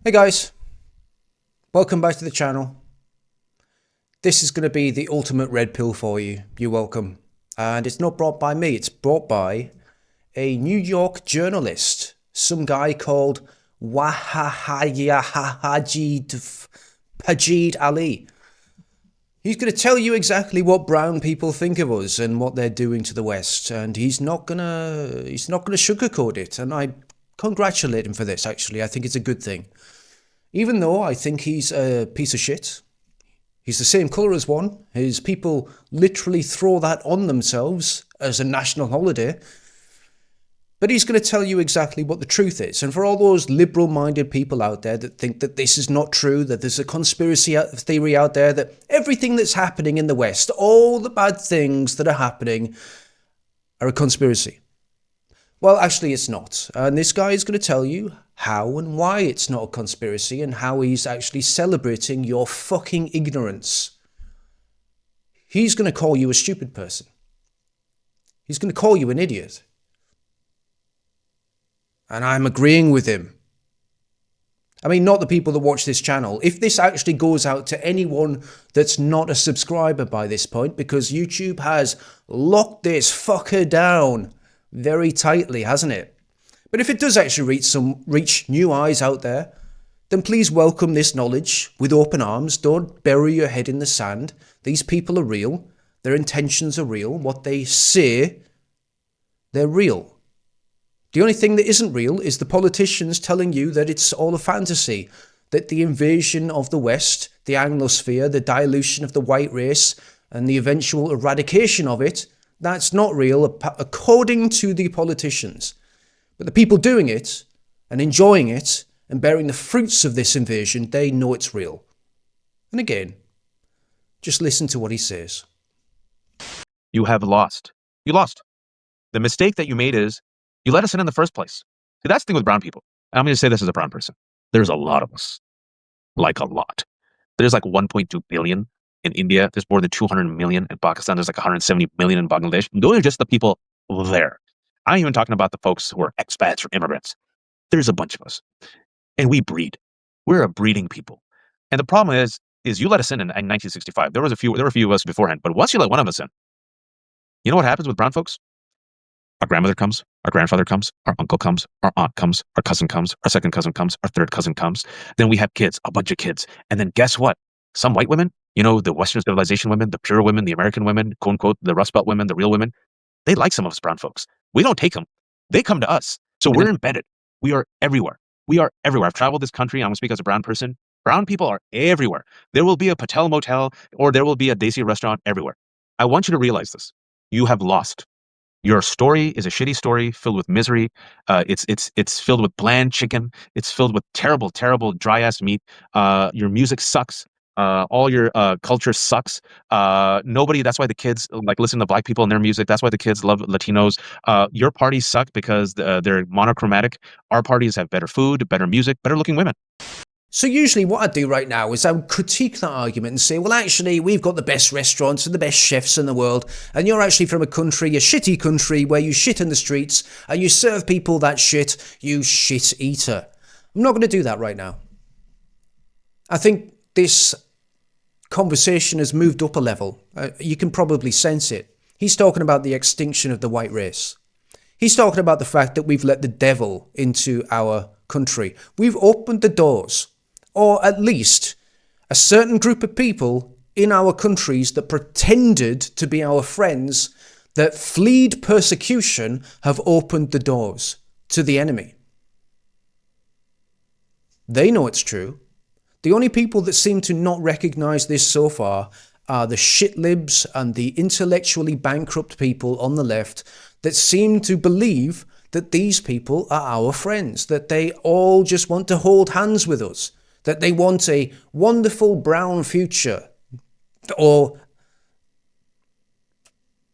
Hey guys, welcome back to the channel. This is going to be the ultimate red pill for you. You're welcome. And it's not brought by me, it's brought by a New York journalist, some guy called Pajid Ali. He's going to tell you exactly what brown people think of us and what they're doing to the West, and he's not gonna sugarcoat it. And I congratulate him for this. Actually, I think it's a good thing. Even though I think he's a piece of shit, he's the same colour as one. His people literally throw that on themselves as a national holiday. But he's going to tell you exactly what the truth is. And for all those liberal-minded people out there that think that this is not true, that there's a conspiracy theory out there, that everything that's happening in the West, all the bad things that are happening, are a conspiracy. Well, actually, it's not. And this guy is going to tell you how and why it's not a conspiracy and how he's actually celebrating your fucking ignorance. He's going to call you a stupid person. He's going to call you an idiot. And I'm agreeing with him. I mean, not the people that watch this channel. If this actually goes out to anyone that's not a subscriber by this point, because YouTube has locked this fucker down very tightly, hasn't it? But if it does actually reach new eyes out there, then please welcome this knowledge with open arms. Don't bury your head in the sand. These people are real. Their intentions are real. What they say, they're real. The only thing that isn't real is the politicians telling you that it's all a fantasy, that the invasion of the West, the Anglosphere, the dilution of the white race, and the eventual eradication of it, that's not real according to the politicians. But the people doing it and enjoying it and bearing the fruits of this invasion, they know it's real. And again, just listen to what he says. You have lost. You lost. The mistake that you made is you let us in the first place. See, that's the thing with brown people. And I'm going to say this as a brown person. There's a lot of us. Like a lot. There's like 1.2 billion in India. There's more than 200 million in Pakistan. There's like 170 million in Bangladesh. Those are just the people there. I'm even talking about the folks who are expats or immigrants. There's a bunch of us. And we breed. We're a breeding people. And the problem is you let us in 1965. There were a few of us beforehand. But once you let one of us in, you know what happens with brown folks? Our grandmother comes, our grandfather comes, our uncle comes, our aunt comes, our cousin comes, our second cousin comes, our third cousin comes. Then we have kids, a bunch of kids. And then guess what? Some white women, you know, the Western civilization women, the pure women, the American women, quote unquote, the Rust Belt women, the real women, they like some of us brown folks. We don't take them. They come to us. So we're embedded. We are everywhere. We are everywhere. I've traveled this country. I'm going to speak as a brown person. Brown people are everywhere. There will be a Patel motel or there will be a Desi restaurant everywhere. I want you to realize this. You have lost. Your story is a shitty story filled with misery. It's filled with bland chicken. It's filled with terrible, terrible dry ass meat. Your music sucks. All your culture sucks. Nobody. That's why the kids like listen to black people and their music. That's why the kids love Latinos. Your parties suck because they're monochromatic. Our parties have better food, better music, better looking women. So usually what I do right now is I would critique that argument and say, well, actually, we've got the best restaurants and the best chefs in the world, and you're actually from a shitty country, where you shit in the streets and you serve people that shit, you shit eater. I'm not going to do that right now. I think this conversation has moved up a level. You can probably sense it. He's talking about the extinction of the white race. He's talking about the fact that we've let the devil into our country. We've opened the doors. Or at least a certain group of people in our countries that pretended to be our friends, that fled persecution, have opened the doors to the enemy. They know it's true. The only people that seem to not recognize this so far are the shitlibs and the intellectually bankrupt people on the left that seem to believe that these people are our friends, that they all just want to hold hands with us, that they want a wonderful brown future or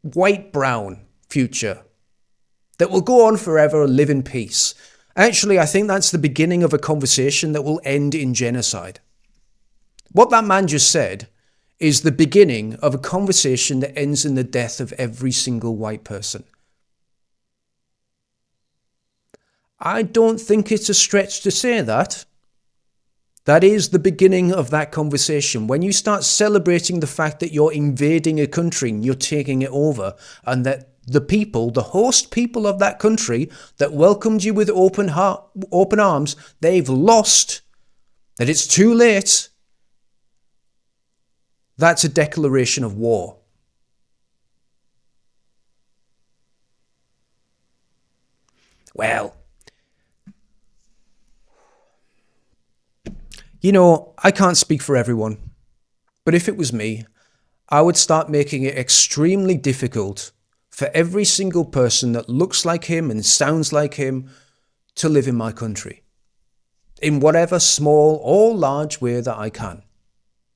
white-brown future that will go on forever and live in peace. Actually, I think that's the beginning of a conversation that will end in genocide. What that man just said is the beginning of a conversation that ends in the death of every single white person. I don't think it's a stretch to say that. That is the beginning of that conversation. When you start celebrating the fact that you're invading a country and you're taking it over, and that the people, the host people of that country that welcomed you with open arms, they've lost, that it's too late, that's a declaration of war. Well, you know, I can't speak for everyone, but if it was me, I would start making it extremely difficult for every single person that looks like him and sounds like him to live in my country, in whatever small or large way that I can.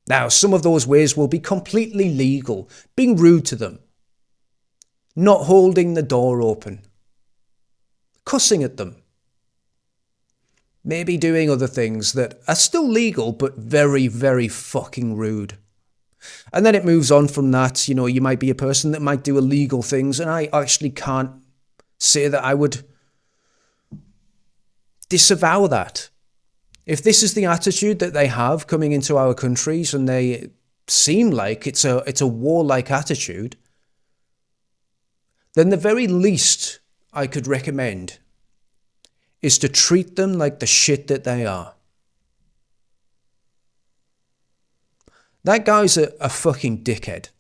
Now, some of those ways will be completely legal, being rude to them, not holding the door open, cussing at them, maybe doing other things that are still legal but very, very fucking rude. And then it moves on from that. You know, you might be a person that might do illegal things, and I actually can't say that I would disavow that. If this is the attitude that they have coming into our countries, and they seem like it's a warlike attitude, then the very least I could recommend is to treat them like the shit that they are. That guy's a fucking dickhead.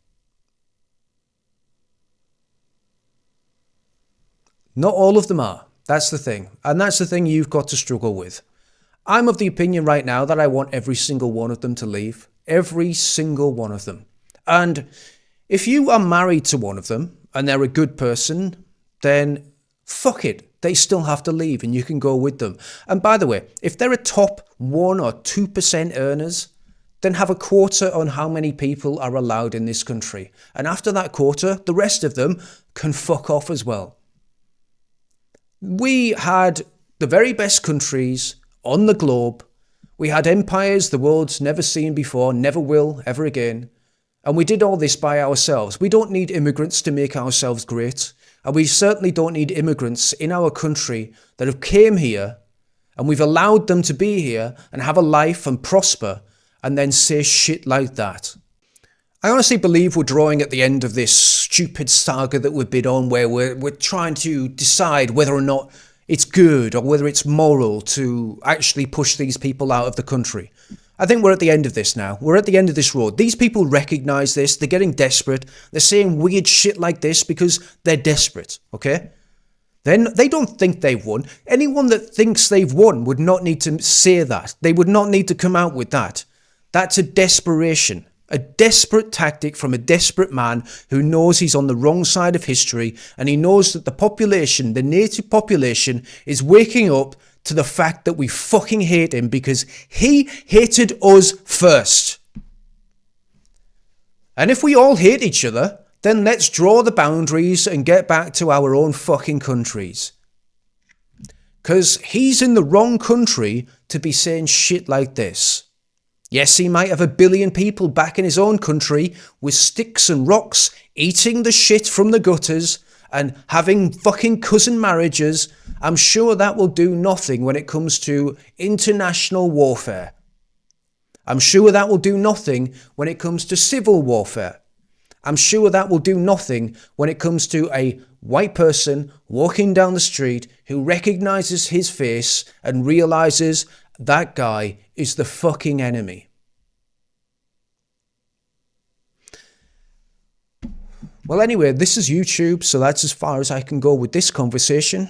Not all of them are. That's the thing. And that's the thing you've got to struggle with. I'm of the opinion right now that I want every single one of them to leave. Every single one of them. And if you are married to one of them and they're a good person, then fuck it. They still have to leave and you can go with them. And by the way, if they're a top 1 or 2% earners, then have a quota on how many people are allowed in this country. And after that quota, the rest of them can fuck off as well. We had the very best countries on the globe. We had empires the world's never seen before, never will, ever again. And we did all this by ourselves. We don't need immigrants to make ourselves great. And we certainly don't need immigrants in our country that have came here and we've allowed them to be here and have a life and prosper and then say shit like that. I honestly believe we're drawing at the end of this stupid saga that we've been on, where we're trying to decide whether or not it's good or whether it's moral to actually push these people out of the country. I think we're at the end of this now. We're at the end of this road. These people recognise this. They're getting desperate. They're saying weird shit like this because they're desperate, okay? Then they don't think they've won. Anyone that thinks they've won would not need to say that. They would not need to come out with that. That's a desperation, a desperate tactic from a desperate man who knows he's on the wrong side of history, and he knows that the population, the native population, is waking up to the fact that we fucking hate him because he hated us first. And if we all hate each other, then let's draw the boundaries and get back to our own fucking countries. Because he's in the wrong country to be saying shit like this. Yes, he might have 1 billion people back in his own country with sticks and rocks, eating the shit from the gutters and having fucking cousin marriages. I'm sure that will do nothing when it comes to international warfare. I'm sure that will do nothing when it comes to civil warfare. I'm sure that will do nothing when it comes to a white person walking down the street who recognizes his face and realizes that guy is the fucking enemy. Well, anyway, this is YouTube, so that's as far as I can go with this conversation.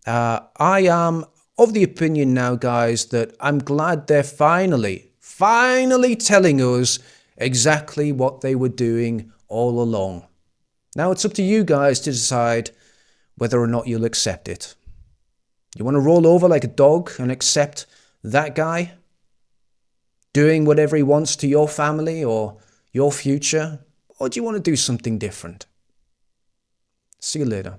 I am of the opinion now, guys, that I'm glad they're finally telling us exactly what they were doing all along. Now it's up to you guys to decide whether or not you'll accept it. You want to roll over like a dog and accept that guy doing whatever he wants to your family or your future? Or do you want to do something different? See you later.